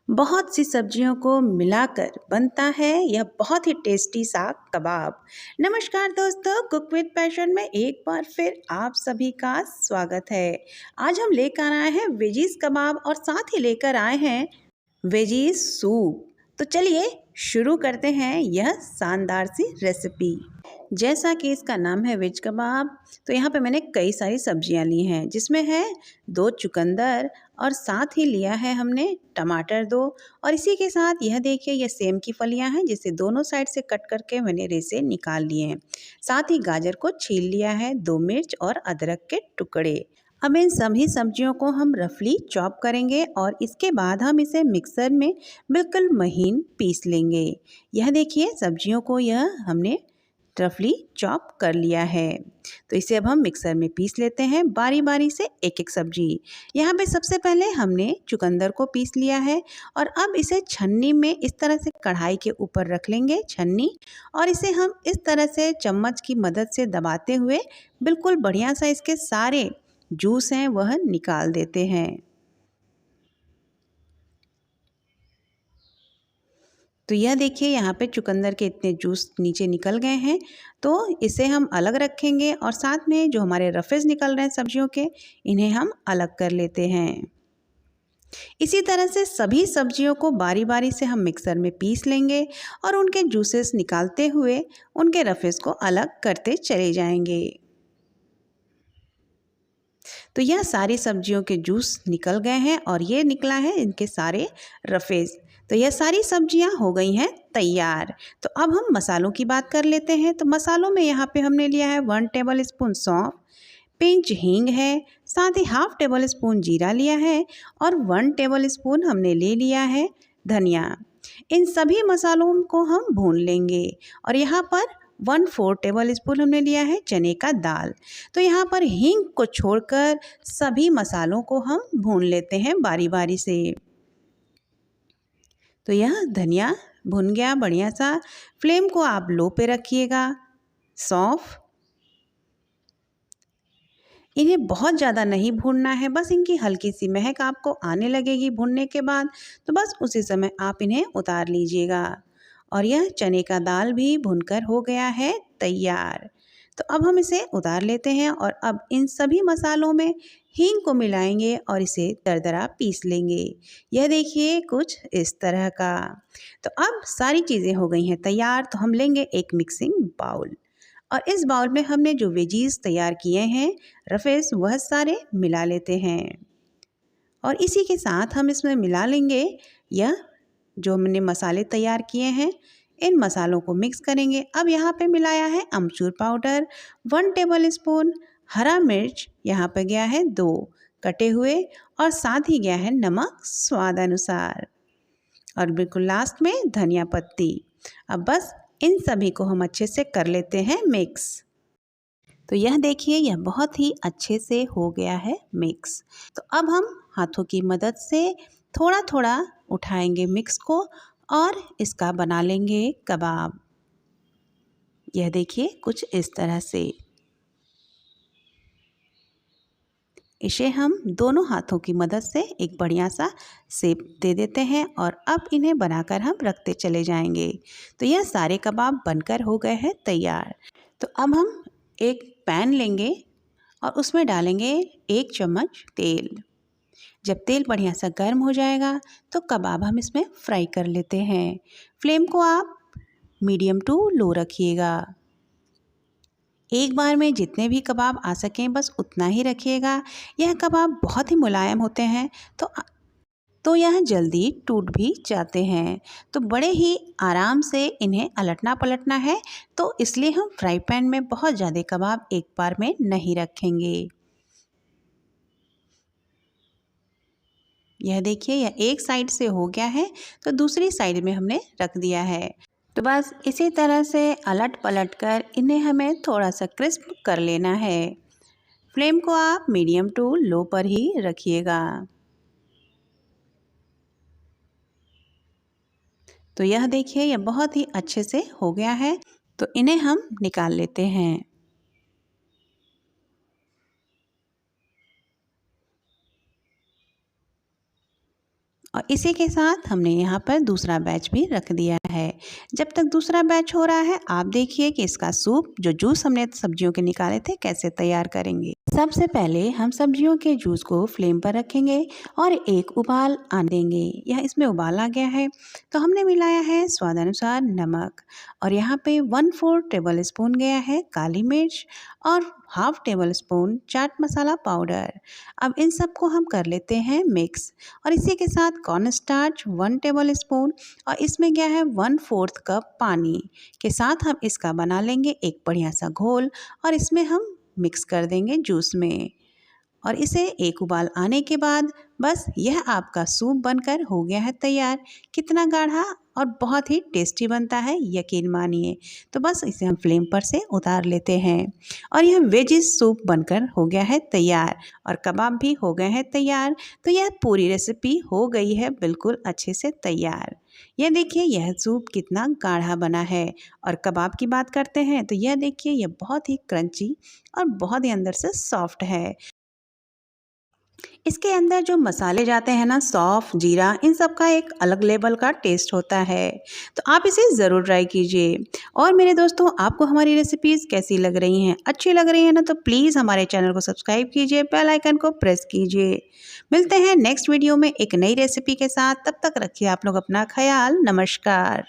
बहुत सी सब्जियों को मिलाकर बनता है यह बहुत ही टेस्टी सा कबाब। नमस्कार दोस्तों, कुक विद पैशन में एक बार फिर आप सभी का स्वागत है। आज हम लेकर आए हैं वेजीज कबाब और साथ ही लेकर आए हैं वेजीज सूप। तो चलिए शुरू करते हैं यह शानदार सी रेसिपी। जैसा कि इसका नाम है वेज कबाब, तो यहाँ पे मैंने कई सारी सब्जियाँ ली हैं, जिसमें है 2 चुकंदर और साथ ही लिया है हमने टमाटर 2 और इसी के साथ यह देखिए यह सेम की फलियाँ हैं, जिसे दोनों साइड से कट करके मैंने रेसे निकाल लिए हैं। साथ ही गाजर को छील लिया है, 2 मिर्च और अदरक के टुकड़े। अब इन सभी सब्जियों को हम रफली चॉप करेंगे और इसके बाद हम इसे मिक्सर में बिल्कुल महीन पीस लेंगे। यह देखिए सब्जियों को यह हमने रफली चॉप कर लिया है। तो इसे अब हम मिक्सर में पीस लेते हैं बारी बारी से एक एक सब्जी। यहाँ पे सबसे पहले हमने चुकंदर को पीस लिया है और अब इसे छन्नी में इस तरह से कढ़ाई के ऊपर रख लेंगे छन्नी, और इसे हम इस तरह से चम्मच की मदद से दबाते हुए बिल्कुल बढ़िया सा इसके सारे जूस हैं वह निकाल देते हैं। तो यह देखिए यहाँ पे चुकंदर के इतने जूस नीचे निकल गए हैं, तो इसे हम अलग रखेंगे और साथ में जो हमारे रफेज निकल रहे हैं सब्जियों के, इन्हें हम अलग कर लेते हैं। इसी तरह से सभी सब्जियों को बारी बारी से हम मिक्सर में पीस लेंगे और उनके जूसेस निकालते हुए उनके रफेज को अलग करते चले जाएंगे। तो यह सारी सब्जियों के जूस निकल गए हैं और ये निकला है इनके सारे रफेज। तो यह सारी सब्जियां हो गई हैं तैयार। तो अब हम मसालों की बात कर लेते हैं। तो मसालों में यहाँ पे हमने लिया है 1 टेबल स्पून सौंफ, पिंच हींग है, साथ ही हाफ टेबल स्पून जीरा लिया है और 1 टेबल स्पून हमने ले लिया है धनिया। इन सभी मसालों को हम भून लेंगे और यहाँ पर 1/4 टेबल स्पून हमने लिया है चने का दाल। तो यहाँ पर हींग को छोड़कर सभी मसालों को हम भून लेते हैं बारी बारी से। तो यह धनिया भुन गया बढ़िया सा। फ्लेम को आप लो पे रखिएगा। सौंफ, इन्हें बहुत ज़्यादा नहीं भूनना है, बस इनकी हल्की सी महक आपको आने लगेगी भूनने के बाद, तो बस उसी समय आप इन्हें उतार लीजिएगा। और यह चने का दाल भी भुनकर हो गया है तैयार। तो अब हम इसे उतार लेते हैं और अब इन सभी मसालों में हींग को मिलाएंगे और इसे दरदरा पीस लेंगे। यह देखिए कुछ इस तरह का। तो अब सारी चीज़ें हो गई हैं तैयार। तो हम लेंगे एक मिक्सिंग बाउल और इस बाउल में हमने जो वेजीज तैयार किए हैं रफेज, वह सारे मिला लेते हैं और इसी के साथ हम इसमें मिला लेंगे यह जो हमने मसाले तैयार किए हैं। इन मसालों को मिक्स करेंगे। अब यहाँ पे मिलाया है अमचूर पाउडर 1 टेबल स्पून, हरा मिर्च यहाँ पे गया है 2 कटे हुए और साथ ही गया है नमक स्वाद अनुसार और बिल्कुल लास्ट में धनिया पत्ती। अब बस इन सभी को हम अच्छे से कर लेते हैं मिक्स। तो यह देखिए यह बहुत ही अच्छे से हो गया है मिक्स। तो अब हम हाथों की मदद से थोड़ा थोड़ा उठाएंगे मिक्स को और इसका बना लेंगे कबाब। यह देखिए कुछ इस तरह से। इसे हम दोनों हाथों की मदद से एक बढ़िया सा शेप दे देते हैं और अब इन्हें बनाकर हम रखते चले जाएंगे। तो यह सारे कबाब बनकर हो गए हैं तैयार। तो अब हम एक पैन लेंगे और उसमें डालेंगे 1 चम्मच तेल। जब तेल बढ़िया सा गर्म हो जाएगा तो कबाब हम इसमें फ्राई कर लेते हैं। फ्लेम को आप मीडियम टू लो रखिएगा। एक बार में जितने भी कबाब आ सकें बस उतना ही रखिएगा। यह कबाब बहुत ही मुलायम होते हैं तो यह जल्दी टूट भी जाते हैं। तो बड़े ही आराम से इन्हें अलटना पलटना है, तो इसलिए हम फ्राई पैन में बहुत ज़्यादा कबाब एक बार में नहीं रखेंगे। यह देखिए यह एक साइड से हो गया है तो दूसरी साइड में हमने रख दिया है। तो बस इसी तरह से अलट पलट कर इन्हें हमें थोड़ा सा क्रिस्प कर लेना है। फ्लेम को आप मीडियम टू लो पर ही रखिएगा। तो यह देखिए यह बहुत ही अच्छे से हो गया है। तो इन्हें हम निकाल लेते हैं। और इसी के साथ हमने यहाँ पर दूसरा बैच भी रख दिया है। जब तक दूसरा बैच हो रहा है आप देखिए कि इसका सूप जो जूस हमने सब्जियों के निकाले थे कैसे तैयार करेंगे। सबसे पहले हम सब्जियों के जूस को फ्लेम पर रखेंगे और एक उबाल आने देंगे। यह इसमें उबाल आ गया है तो हमने मिलाया है स्वादानुसार नमक और यहाँ पे 1/4 टेबल स्पून गया है काली मिर्च और 1/2 table spoon chaat masala powder. अब इन सबको हम कर लेते हैं मिक्स और इसी के साथ कॉर्न स्टार्च 1 टेबल स्पून और इसमें क्या है 1/4 कप पानी के साथ हम इसका बना लेंगे एक बढ़िया सा घोल और इसमें हम मिक्स कर देंगे जूस में और इसे एक उबाल आने के बाद बस यह आपका सूप बनकर हो गया है तैयार। कितना गाढ़ा और बहुत ही टेस्टी बनता है यकीन मानिए। तो बस इसे हम फ्लेम पर से उतार लेते हैं और यह वेजिस सूप बनकर हो गया है तैयार और कबाब भी हो गए हैं तैयार। तो यह पूरी रेसिपी हो गई है बिल्कुल अच्छे से तैयार। यह देखिए यह सूप कितना गाढ़ा बना है और कबाब की बात करते हैं तो यह देखिए यह बहुत ही क्रंची और बहुत ही अंदर से सॉफ्ट है। इसके अंदर जो मसाले जाते हैं ना सौंफ जीरा इन सब का एक अलग लेवल का टेस्ट होता है। तो आप इसे ज़रूर ट्राई कीजिए। और मेरे दोस्तों आपको हमारी रेसिपीज़ कैसी लग रही हैं, अच्छी लग रही हैं ना तो प्लीज़ हमारे चैनल को सब्सक्राइब कीजिए, बेल आइकन को प्रेस कीजिए। मिलते हैं नेक्स्ट वीडियो में एक नई रेसिपी के साथ। तब तक रखिए आप लोग अपना ख्याल। नमस्कार।